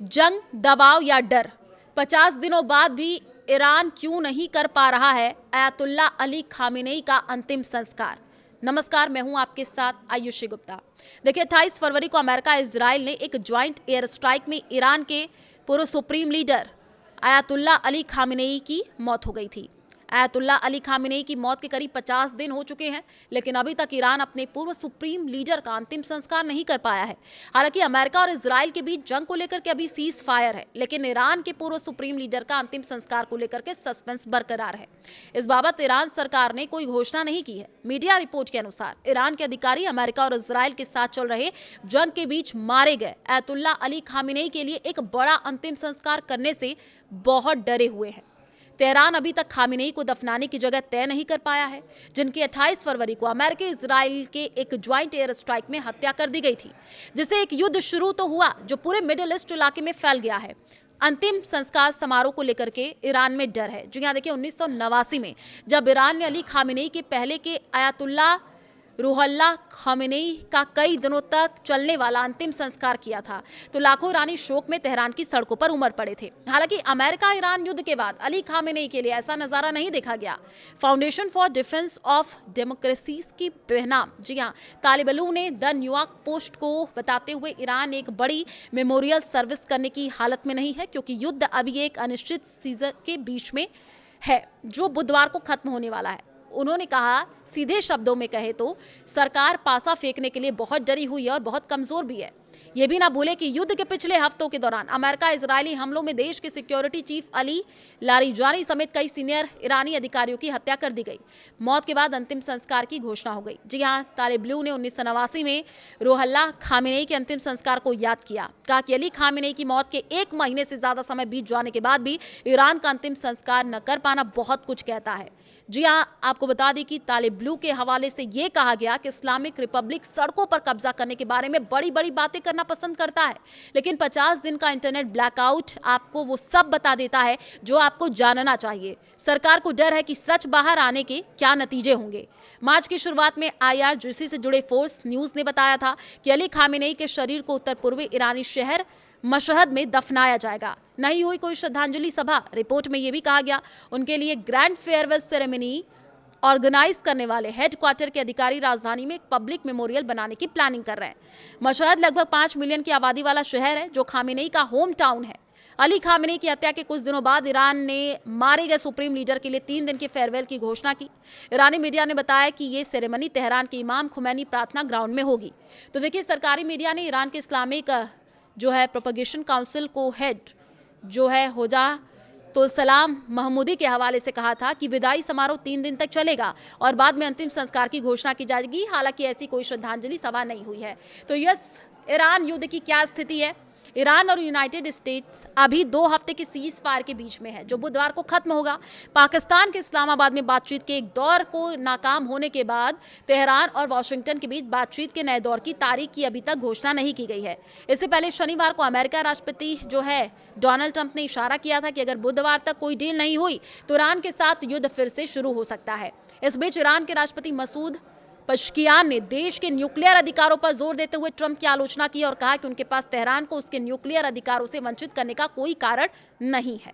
जंग, दबाव या डर, 50 दिनों बाद भी ईरान क्यों नहीं कर पा रहा है अयातुल्ला अली खामेनेई का अंतिम संस्कार। नमस्कार, मैं हूं आपके साथ आयुषी गुप्ता। देखिए, 28 फरवरी को अमेरिका इजराइल ने एक ज्वाइंट एयर स्ट्राइक में ईरान के पूर्व supreme leader Ayatollah Ali Khamenei की मौत हो गई थी। अयातुल्ला अली खामेनेई की मौत के करीब 50 दिन हो चुके हैं, लेकिन अभी तक ईरान अपने पूर्व सुप्रीम लीडर का अंतिम संस्कार नहीं कर पाया है। हालांकि अमेरिका और इजराइल के बीच जंग को लेकर के अभी सीज फायर है, लेकिन ईरान के पूर्व सुप्रीम लीडर का अंतिम संस्कार को लेकर के सस्पेंस बरकरार है। इस बाबत ईरान सरकार ने कोई घोषणा नहीं की है। मीडिया रिपोर्ट के अनुसार ईरान के अधिकारी अमेरिका और इजराइल के साथ चल रहे जंग के बीच मारे गए अयातुल्ला अली खामेनेई के लिए एक बड़ा अंतिम संस्कार करने से बहुत डरे हुए हैं। तेहरान अभी तक खामेनेई को दफनाने की जगह तय नहीं कर पाया है, जिनकी 28 फरवरी को अमेरिका इजराइल के एक ज्वाइंट एयर स्ट्राइक में हत्या कर दी गई थी, जिससे एक युद्ध शुरू तो हुआ जो पूरे मिडिल ईस्ट इलाके में फैल गया है। अंतिम संस्कार समारोह को लेकर के ईरान में डर है। जी हाँ, देखिए, 1989 में जब ईरान ने अली खामेनेई के पहले के अयातुल्ला रूहुल्लाह खामेनेई का कई दिनों तक चलने वाला अंतिम संस्कार किया था, तो लाखों ईरानी शोक में तेहरान की सड़कों पर उमड़ पड़े थे। हालांकि अमेरिका ईरान युद्ध के बाद अली खामेनेई के लिए ऐसा नजारा नहीं देखा गया। Foundation for defence of democracies की बेहनाम, जी हाँ, तालिबान ने द न्यूयॉर्क पोस्ट को बताते हुए ईरान एक बड़ी मेमोरियल सर्विस करने की हालत में नहीं है, क्योंकि युद्ध अभी एक अनिश्चित सीजन के बीच में है जो बुधवार को खत्म होने वाला है। उन्होंने कहा, सीधे शब्दों में कहे तो सरकार पासा फेंकने के लिए बहुत डरी हुई है और बहुत कमजोर भी है। ये भी ना भूले कि युद्ध के पिछले हफ्तों के दौरान अमेरिका इजरायली हमलों में देश के सिक्योरिटी चीफ अली लारिजानी समेत कई सीनियर ईरानी अधिकारियों की हत्या कर दी गई। मौत के बाद अंतिम संस्कार की घोषणा हो गई। जी हाँ, तालिबान ने 1989 में रूहुल्लाह खामेनेई के अंतिम संस्कार को याद किया। कहा कि अली खामेनेई की मौत के 1 महीने से ज्यादा समय बीत जाने के बाद भी ईरान का अंतिम संस्कार न कर पाना बहुत कुछ कहता है। जी हाँ, आपको बता दें कि तालिबान के हवाले से ये कहा गया कि इस्लामिक रिपब्लिक सड़कों पर कब्जा करने के बारे में बड़ी बड़ी बातें करना पसंद करता है, लेकिन 50 दिन का इंटरनेट ब्लैकआउट आपको वो सब बता देता है जो आपको जानना चाहिए। सरकार को डर है कि सच बाहर आने के क्या नतीजे होंगे। मार्च की शुरुआत में IRGC से जुड़े फोर्स न्यूज ने बताया था कि अली खामेनेई के शरीर को उत्तर पूर्वी ईरानी शहर मशहद में दफनाया जाएगा। नहीं हुई कोई श्रद्धांजलि सभा। रिपोर्ट में यह भी कहा गया उनके लिए ग्रैंड फेयरवेल सेरेमनी ऑर्गेनाइज करने वाले हेडक्वार्टर के अधिकारी राजधानी में एक पब्लिक मेमोरियल बनाने की प्लानिंग कर रहे हैं। मशहद लगभग 5 मिलियन की आबादी वाला शहर है, जो खामेनेई का होम टाउन है। अली खामेनेई की हत्या के कुछ दिनों बाद ईरान ने मारे गए सुप्रीम लीडर के लिए 3 दिन के फेयरवेल की घोषणा की। ईरानी मीडिया ने बताया कि ये सेरेमनी तेहरान के इमाम खुमैनी प्रार्थना ग्राउंड में होगी। तो देखिए, सरकारी मीडिया ने ईरान के इस्लामिक जो है प्रोपगेशन काउंसिल को हेड जो है होजा तो सलाम महमूदी के हवाले से कहा था कि विदाई समारोह 3 दिन तक चलेगा और बाद में अंतिम संस्कार की घोषणा की जाएगी। हालांकि ऐसी कोई श्रद्धांजलि सभा नहीं हुई है। तो यस, ईरान युद्ध की क्या स्थिति है? ईरान और यूनाइटेड स्टेट्स अभी 2 हफ्ते की सीज फायर के बीच में है, जो बुधवार को खत्म होगा। पाकिस्तान के इस्लामाबाद में बातचीत के एक दौर को नाकाम होने के बाद तेहरान और वॉशिंगटन के बीच बातचीत के नए दौर की तारीख की अभी तक घोषणा नहीं की गई है। इससे पहले शनिवार को अमेरिका राष्ट्रपति जो है डोनाल्ड ट्रंप ने इशारा किया था कि अगर बुधवार तक कोई डील नहीं हुई तो ईरान के साथ युद्ध फिर से शुरू हो सकता है। इस बीच ईरान के राष्ट्रपति मसूद पशकियान ने देश के न्यूक्लियर अधिकारों पर जोर देते हुए ट्रंप की आलोचना की और कहा कि उनके पास तेहरान को उसके न्यूक्लियर अधिकारों से वंचित करने का कोई कारण नहीं है।